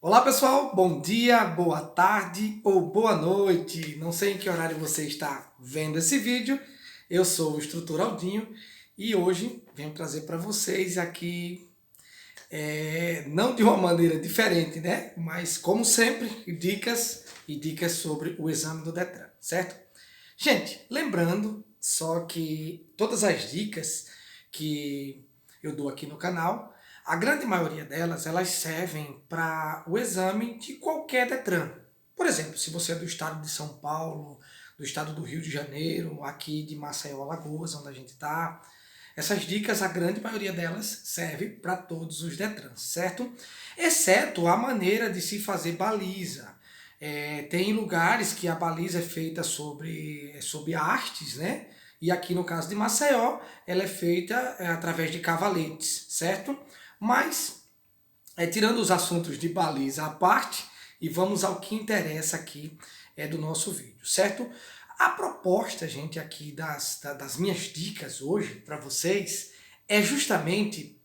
Olá pessoal, bom dia, boa tarde ou boa noite. Não sei em que horário você está vendo esse vídeo. Eu sou o instrutor Aldinho e hoje venho trazer para vocês aqui, não de uma maneira diferente, né? Mas como sempre, dicas sobre o exame do Detran, certo? Gente, lembrando só que todas as dicas que eu dou aqui no canal, a grande maioria delas, elas servem para o exame de qualquer Detran. Por exemplo, se você é do estado de São Paulo, do estado do Rio de Janeiro, aqui de Maceió, Alagoas, onde a gente está, essas dicas, a grande maioria delas serve para todos os Detrans, certo? Exceto a maneira de se fazer baliza. Tem lugares que a baliza é feita sobre hastes, né? E aqui no caso de Maceió, ela é feita através de cavaletes, certo? Mas, tirando os assuntos de baliza à parte, e vamos ao que interessa aqui do nosso vídeo, certo? A proposta, gente, aqui das minhas dicas hoje para vocês é justamente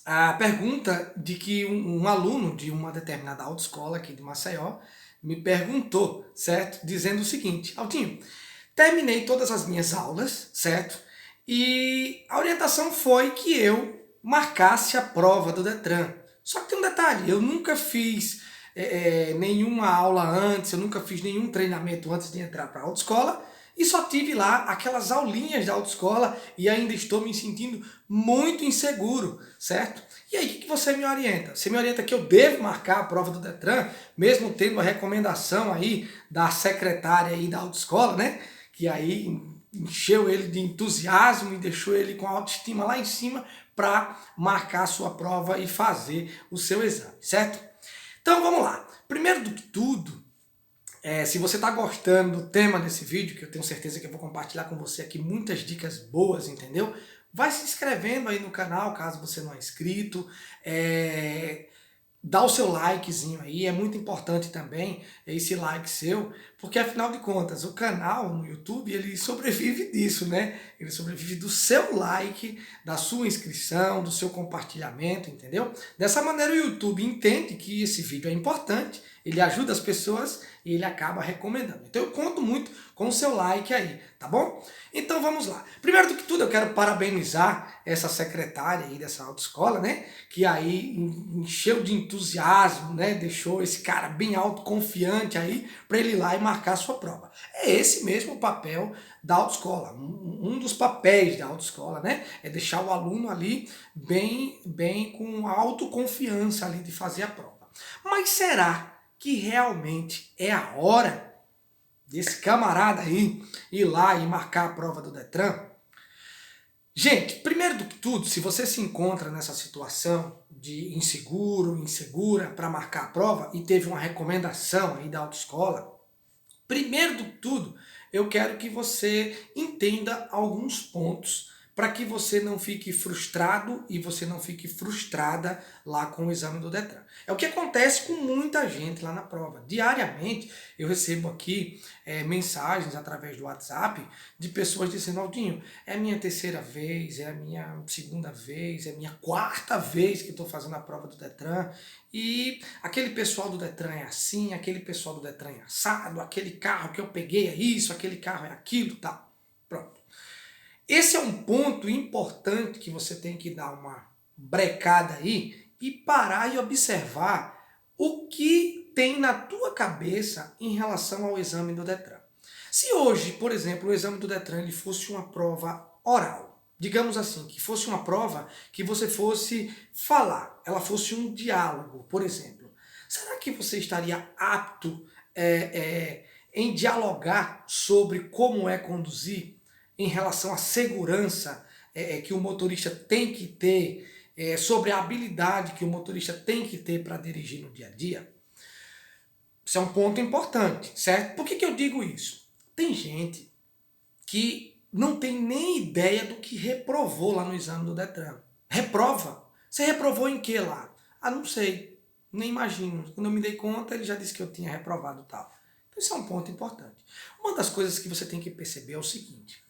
a pergunta de que um aluno de uma determinada autoescola aqui de Maceió me perguntou, certo? Dizendo o seguinte: Aldinho, terminei todas as minhas aulas, certo? E a orientação foi que eu marcasse a prova do Detran. Só que tem um detalhe, eu nunca fiz nenhuma aula antes, eu nunca fiz nenhum treinamento antes de entrar para a autoescola e só tive lá aquelas aulinhas da autoescola e ainda estou me sentindo muito inseguro, certo? E aí, o que você me orienta? Você me orienta que eu devo marcar a prova do Detran, mesmo tendo a recomendação aí da secretária aí da autoescola, né? Que aí encheu ele de entusiasmo e deixou ele com a autoestima lá em cima para marcar a sua prova e fazer o seu exame, certo? Então vamos lá. Primeiro do que tudo, se você está gostando do tema desse vídeo, que eu tenho certeza que eu vou compartilhar com você aqui muitas dicas boas, entendeu? Vai se inscrevendo aí no canal, caso você não é inscrito. Dá o seu likezinho aí, é muito importante também esse like seu, porque afinal de contas o canal no YouTube ele sobrevive disso, né? Ele sobrevive do seu like, da sua inscrição, do seu compartilhamento, entendeu? Dessa maneira o YouTube entende que esse vídeo é importante, ele ajuda as pessoas e ele acaba recomendando. Então eu conto muito com o seu like aí, tá bom? Então vamos lá. Primeiro do que tudo eu quero parabenizar essa secretária aí dessa autoescola, né? Que aí encheu de entusiasmo, né? Deixou esse cara bem autoconfiante aí para ele ir lá e marcar a sua prova. É esse mesmo o papel da autoescola. Um dos papéis da autoescola, né? É deixar o aluno ali bem com autoconfiança ali de fazer a prova. Mas será que realmente é a hora desse camarada aí ir lá e marcar a prova do Detran? Gente, primeiro do que tudo, se você se encontra nessa situação de inseguro, insegura para marcar a prova e teve uma recomendação aí da autoescola, primeiro do que tudo, eu quero que você entenda alguns pontos para que você não fique frustrado e você não fique frustrada lá com o exame do Detran. É o que acontece com muita gente lá na prova. Diariamente eu recebo aqui mensagens através do WhatsApp de pessoas dizendo: Aldinho, é a minha terceira vez, é a minha segunda vez, é a minha quarta vez que estou fazendo a prova do Detran e aquele pessoal do Detran é assim, aquele pessoal do Detran é assado, aquele carro que eu peguei é isso, aquele carro é aquilo, tá? Pronto. Esse é um ponto importante que você tem que dar uma brecada aí e parar e observar o que tem na tua cabeça em relação ao exame do Detran. Se hoje, por exemplo, o exame do Detran ele fosse uma prova oral, digamos assim, que fosse uma prova que você fosse falar, ela fosse um diálogo, por exemplo, será que você estaria apto em dialogar sobre como é conduzir em relação à segurança que o motorista tem que ter, sobre a habilidade que o motorista tem que ter para dirigir no dia a dia? Isso é um ponto importante, certo? Por que eu digo isso? Tem gente que não tem nem ideia do que reprovou lá no exame do Detran. Reprova? Você reprovou em que lá? Ah, não sei, nem imagino. Quando eu me dei conta, ele já disse que eu tinha reprovado tal. Então isso é um ponto importante. Uma das coisas que você tem que perceber é o seguinte: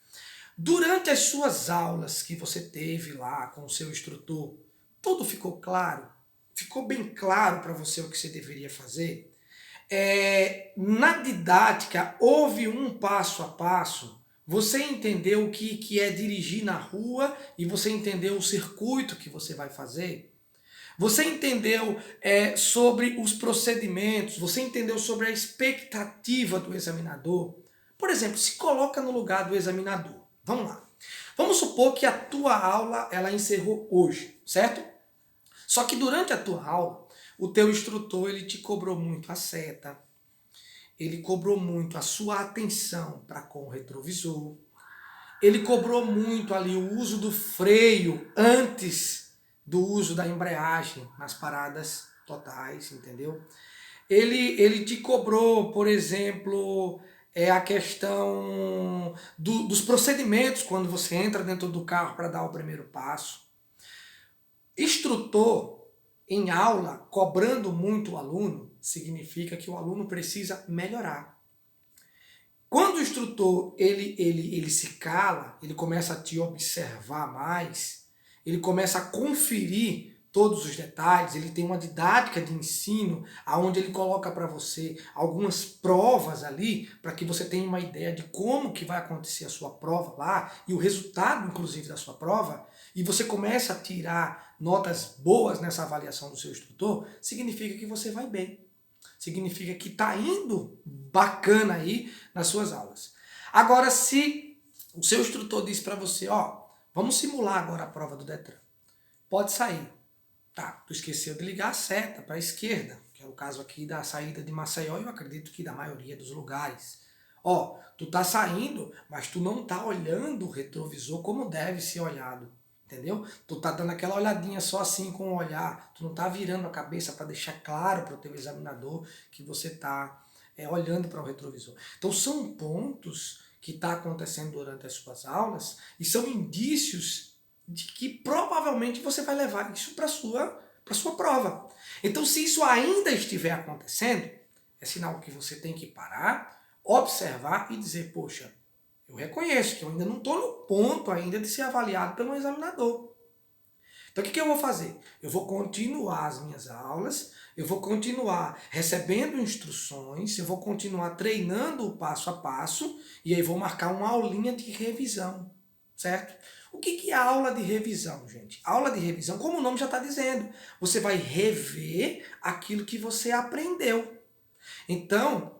durante as suas aulas que você teve lá com o seu instrutor, tudo ficou claro? Ficou bem claro para você o que você deveria fazer? Na didática, houve um passo a passo. Você entendeu o que é dirigir na rua e você entendeu o circuito que você vai fazer? Você entendeu sobre os procedimentos? Você entendeu sobre a expectativa do examinador? Por exemplo, se coloca no lugar do examinador. Vamos lá. Vamos supor que a tua aula ela encerrou hoje, certo? Só que durante a tua aula, o teu instrutor ele te cobrou muito a seta, ele cobrou muito a sua atenção para com o retrovisor, ele cobrou muito ali o uso do freio antes do uso da embreagem nas paradas totais, entendeu? Ele te cobrou, por exemplo, a questão dos procedimentos quando você entra dentro do carro para dar o primeiro passo. Instrutor em aula cobrando muito o aluno significa que o aluno precisa melhorar. Quando o instrutor ele se cala, ele começa a te observar mais, ele começa a conferir todos os detalhes, ele tem uma didática de ensino aonde ele coloca para você algumas provas ali para que você tenha uma ideia de como que vai acontecer a sua prova lá e o resultado inclusive da sua prova, e você começa a tirar notas boas nessa avaliação do seu instrutor, significa que você vai bem. Significa que está indo bacana aí nas suas aulas. Agora, se o seu instrutor diz para você, ó, vamos simular agora a prova do Detran. Pode sair. Tá, tu esqueceu de ligar a seta para a esquerda, que é o caso aqui da saída de Maceió, e eu acredito que da maioria dos lugares. Ó, tu tá saindo, mas tu não tá olhando o retrovisor como deve ser olhado. Entendeu? Tu tá dando aquela olhadinha só assim com o olhar, tu não tá virando a cabeça para deixar claro para o teu examinador que você tá olhando para o retrovisor. Então são pontos que está acontecendo durante as suas aulas e são indícios de que provavelmente você vai levar isso para sua prova. Então se isso ainda estiver acontecendo, é sinal que você tem que parar, observar e dizer, poxa, eu reconheço que eu ainda não estou no ponto ainda de ser avaliado pelo examinador. Então o que eu vou fazer? Eu vou continuar as minhas aulas, eu vou continuar recebendo instruções, eu vou continuar treinando o passo a passo e aí vou marcar uma aulinha de revisão, certo? O que é a aula de revisão, gente? A aula de revisão, como o nome já está dizendo, você vai rever aquilo que você aprendeu. Então,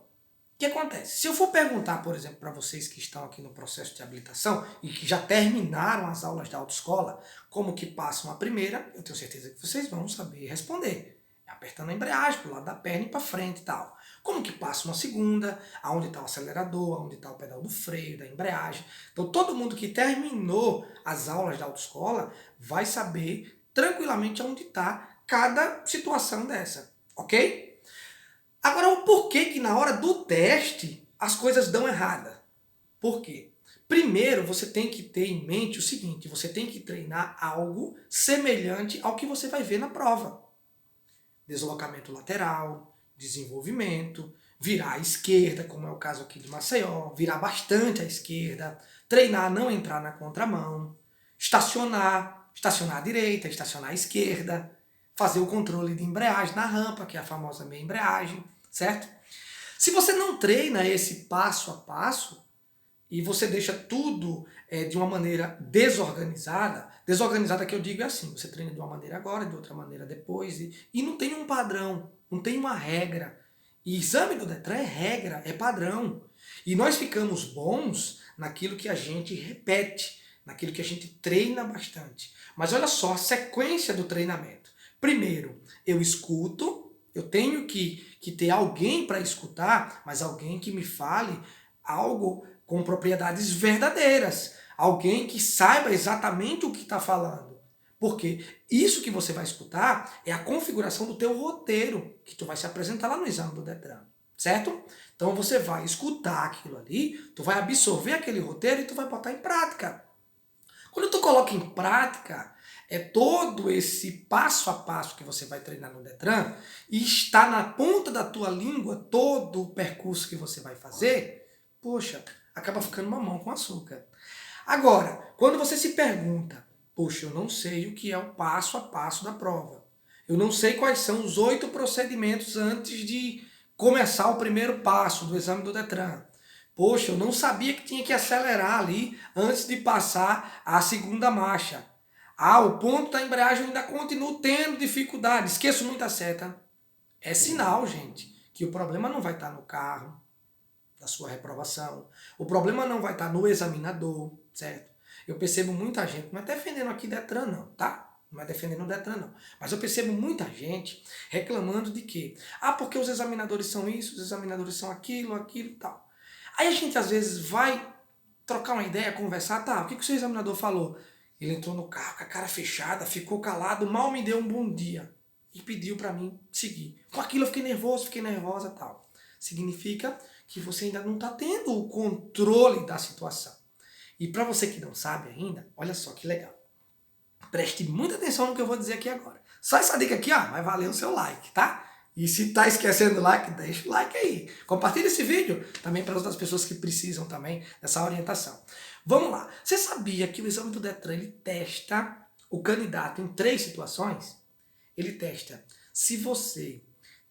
o que acontece? Se eu for perguntar, por exemplo, para vocês que estão aqui no processo de habilitação e que já terminaram as aulas da autoescola, como que passam a primeira, eu tenho certeza que vocês vão saber responder. Apertando a embreagem para o lado da perna e para frente e tal. Como que passa uma segunda, aonde está o acelerador, aonde está o pedal do freio, da embreagem. Então todo mundo que terminou as aulas da autoescola vai saber tranquilamente onde está cada situação dessa, ok? Agora, o porquê que na hora do teste as coisas dão errada? Por quê? Primeiro, você tem que ter em mente o seguinte, você tem que treinar algo semelhante ao que você vai ver na prova. Deslocamento lateral, desenvolvimento, virar à esquerda, como é o caso aqui de Maceió, virar bastante à esquerda, treinar a não entrar na contramão, estacionar à direita, estacionar à esquerda, fazer o controle de embreagem na rampa, que é a famosa meia embreagem, certo? Se você não treina esse passo a passo e você deixa tudo de uma maneira desorganizada, desorganizada que eu digo é assim, você treina de uma maneira agora, de outra maneira depois, e não tem um padrão, não tem uma regra. E exame do Detran é regra, é padrão. E nós ficamos bons naquilo que a gente repete, naquilo que a gente treina bastante. Mas olha só a sequência do treinamento. Primeiro, eu escuto, eu tenho que ter alguém para escutar, mas alguém que me fale algo com propriedades verdadeiras. Alguém que saiba exatamente o que está falando. Porque isso que você vai escutar é a configuração do teu roteiro, que tu vai se apresentar lá no exame do Detran, certo? Então você vai escutar aquilo ali, tu vai absorver aquele roteiro e tu vai botar em prática. Quando tu coloca em prática, é todo esse passo a passo que você vai treinar no Detran e está na ponta da tua língua todo o percurso que você vai fazer, poxa, acaba ficando mamão com açúcar. Agora, quando você se pergunta, poxa, eu não sei o que é o passo a passo da prova. Eu não sei quais são os 8 procedimentos antes de começar o primeiro passo do exame do Detran. Poxa, eu não sabia que tinha que acelerar ali antes de passar a segunda marcha. Ah, o ponto da embreagem eu ainda continuo tendo dificuldade. Esqueço muita seta. É sinal, gente, que o problema não vai estar no carro, da sua reprovação. O problema não vai estar no examinador, certo? Eu percebo muita gente, não é defendendo aqui Detran não, tá? Não é defendendo o Detran não. Mas eu percebo muita gente reclamando de quê? Ah, porque os examinadores são isso, os examinadores são aquilo e tal. Aí a gente às vezes vai trocar uma ideia, conversar, tá, o que o seu examinador falou? Ele entrou no carro com a cara fechada, ficou calado, mal me deu um bom dia e pediu para mim seguir. Com aquilo eu fiquei nervoso, fiquei nervosa e tal. Significa que você ainda não está tendo o controle da situação. E para você que não sabe ainda, olha só que legal. Preste muita atenção no que eu vou dizer aqui agora. Só essa dica aqui, ó, vai valer o seu like, tá? E se tá esquecendo o like, deixa o like aí. Compartilha esse vídeo também para outras pessoas que precisam também dessa orientação. Vamos lá. Você sabia que o exame do Detran ele testa o candidato em 3 situações? Ele testa se você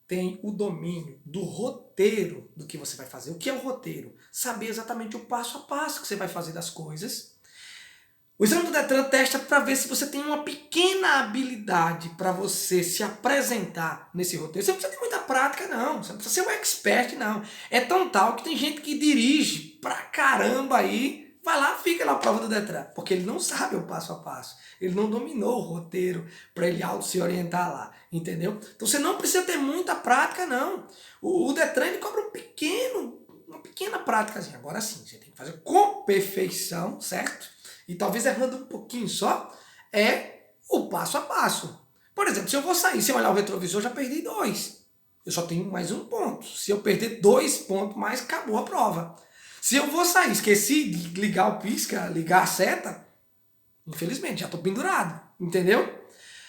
tem o domínio do roteiro do que você vai fazer. O que é o roteiro? Saber exatamente o passo a passo que você vai fazer das coisas. O exame do Detran testa para ver se você tem uma pequena habilidade para você se apresentar nesse roteiro. Você não precisa ter muita prática, não. Você não precisa ser um expert, não. É tão tal que tem gente que dirige pra caramba aí, vai lá, fica na prova do Detran, porque ele não sabe o passo a passo. Ele não dominou o roteiro para ele auto se orientar lá, entendeu? Então você não precisa ter muita prática, não. O Detran ele cobra uma pequena prática. Assim. Agora sim, você tem que fazer com perfeição, certo? E talvez errando um pouquinho só, é o passo a passo. Por exemplo, se eu vou sair sem olhar o retrovisor, já perdi 2. Eu só tenho mais 1 ponto. Se eu perder 2 pontos mais, acabou a prova. Se eu vou sair, esqueci de ligar o pisca, ligar a seta, infelizmente, já estou pendurado. Entendeu?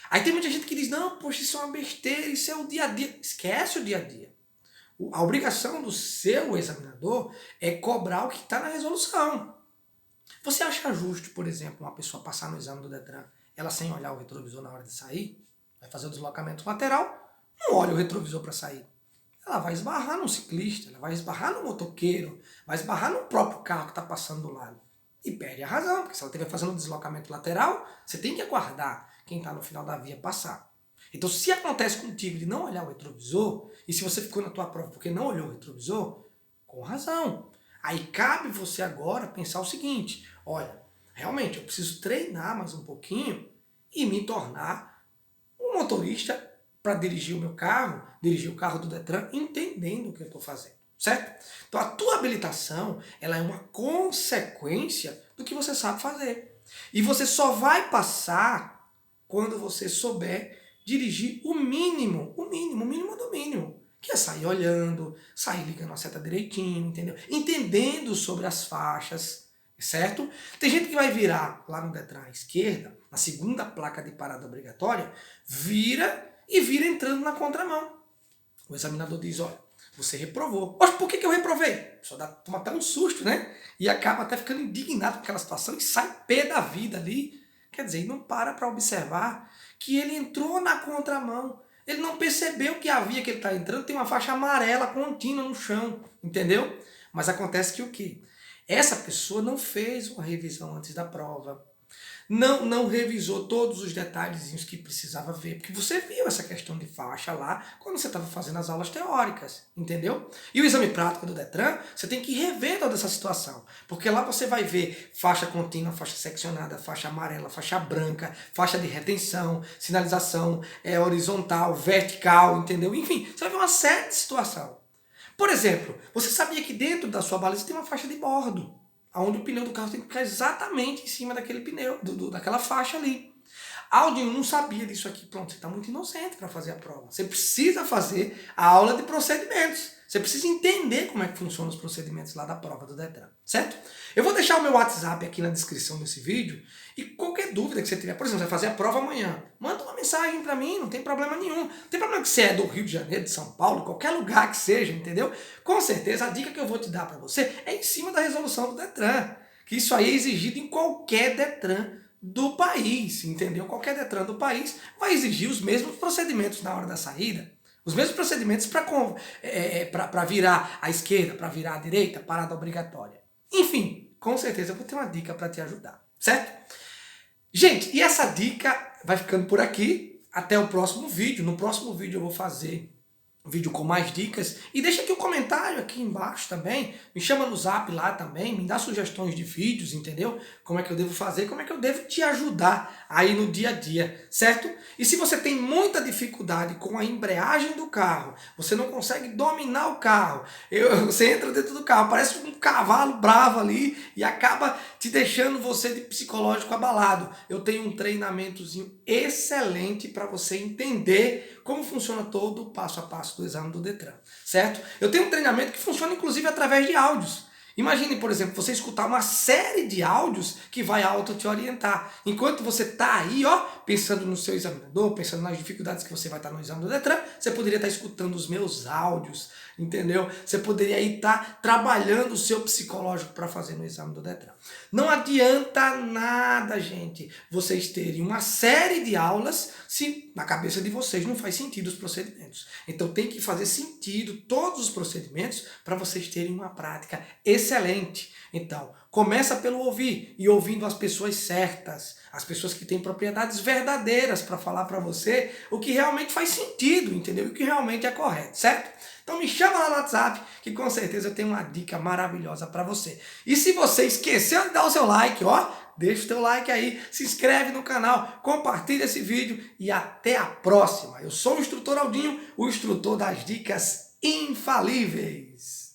Aí tem muita gente que diz, não, poxa, isso é uma besteira, isso é o dia a dia. Esquece o dia a dia. A obrigação do seu examinador é cobrar o que está na resolução. Você acha justo, por exemplo, uma pessoa passar no exame do Detran, ela sem olhar o retrovisor na hora de sair, vai fazer o deslocamento lateral, não olha o retrovisor para sair. Ela vai esbarrar no ciclista, ela vai esbarrar no motoqueiro, vai esbarrar no próprio carro que está passando do lado. E perde a razão, porque se ela estiver fazendo um deslocamento lateral, você tem que aguardar quem está no final da via passar. Então, se acontece contigo de não olhar o retrovisor, e se você ficou na tua prova porque não olhou o retrovisor, com razão. Aí cabe você agora pensar o seguinte, olha, realmente eu preciso treinar mais um pouquinho e me tornar um motorista para dirigir o meu carro, dirigir o carro do Detran, entendendo o que eu estou fazendo, certo? Então a tua habilitação, ela é uma consequência do que você sabe fazer. E você só vai passar quando você souber dirigir o mínimo do mínimo. Que é sair olhando, sair ligando a seta direitinho, entendeu? Entendendo sobre as faixas, certo? Tem gente que vai virar lá no Detran à esquerda, na segunda placa de parada obrigatória, vira entrando na contramão. O examinador diz, olha, você reprovou. Mas por que eu reprovei? Só toma até um susto, né? E acaba até ficando indignado com aquela situação e sai pé da vida ali. Quer dizer, e não para observar que ele entrou na contramão. Ele não percebeu que a via que ele está entrando tem uma faixa amarela contínua no chão, entendeu? Mas acontece que o quê? Essa pessoa não fez uma revisão antes da prova. Não revisou todos os detalhezinhos que precisava ver, porque você viu essa questão de faixa lá quando você estava fazendo as aulas teóricas, entendeu? E o exame prático do Detran, você tem que rever toda essa situação, porque lá você vai ver faixa contínua, faixa seccionada, faixa amarela, faixa branca, faixa de retenção, sinalização horizontal, vertical, entendeu? Enfim, você vai ver uma série de situações. Por exemplo, você sabia que dentro da sua baliza tem uma faixa de bordo, onde o pneu do carro tem que ficar exatamente em cima daquele pneu, daquela faixa ali. Aldinho não sabia disso aqui. Pronto, você está muito inocente para fazer a prova. Você precisa fazer a aula de procedimentos. Você precisa entender como é que funcionam os procedimentos lá da prova do Detran, certo? Eu vou deixar o meu WhatsApp aqui na descrição desse vídeo e qualquer dúvida que você tiver, por exemplo, você vai fazer a prova amanhã, manda uma mensagem para mim, não tem problema nenhum. Não tem problema que você é do Rio de Janeiro, de São Paulo, qualquer lugar que seja, entendeu? Com certeza a dica que eu vou te dar para você é em cima da resolução do Detran, que isso aí é exigido em qualquer Detran do país, entendeu? Qualquer Detran do país vai exigir os mesmos procedimentos na hora da saída. Os mesmos procedimentos para virar à esquerda, para virar à direita, parada obrigatória. Enfim, com certeza eu vou ter uma dica para te ajudar, certo? Gente, e essa dica vai ficando por aqui. Até o próximo vídeo. No próximo vídeo eu vou fazer um vídeo com mais dicas. E deixa aqui um comentário aqui embaixo também. Me chama no zap lá também. Me dá sugestões de vídeos, entendeu? Como é que eu devo fazer, como é que eu devo te ajudar aí no dia a dia, certo? E se você tem muita dificuldade com a embreagem do carro, você não consegue dominar o carro, você entra dentro do carro, parece um cavalo bravo ali e acaba te deixando você de psicológico abalado. Eu tenho um treinamentozinho excelente para você entender como funciona todo o passo a passo do exame do Detran, certo? Eu tenho um treinamento que funciona inclusive através de áudios. Imagine, por exemplo, você escutar uma série de áudios que vai auto te orientar. Enquanto você está aí, ó, pensando no seu examinador, pensando nas dificuldades que você vai estar no exame do Detran, você poderia estar escutando os meus áudios, entendeu? Você poderia aí estar trabalhando o seu psicológico para fazer no exame do Detran. Não adianta nada, gente, vocês terem uma série de aulas se na cabeça de vocês não faz sentido os procedimentos. Então tem que fazer sentido todos os procedimentos para vocês terem uma prática excelente. Então, começa pelo ouvir e ouvindo as pessoas certas, as pessoas que têm propriedades verdadeiras para falar para você o que realmente faz sentido, entendeu? O que realmente é correto, certo? Então me chama lá no WhatsApp que com certeza eu tenho uma dica maravilhosa para você. E se você esqueceu de dar o seu like, ó, deixa o teu like aí, se inscreve no canal, compartilha esse vídeo e até a próxima. Eu sou o instrutor Aldinho, o instrutor das dicas infalíveis.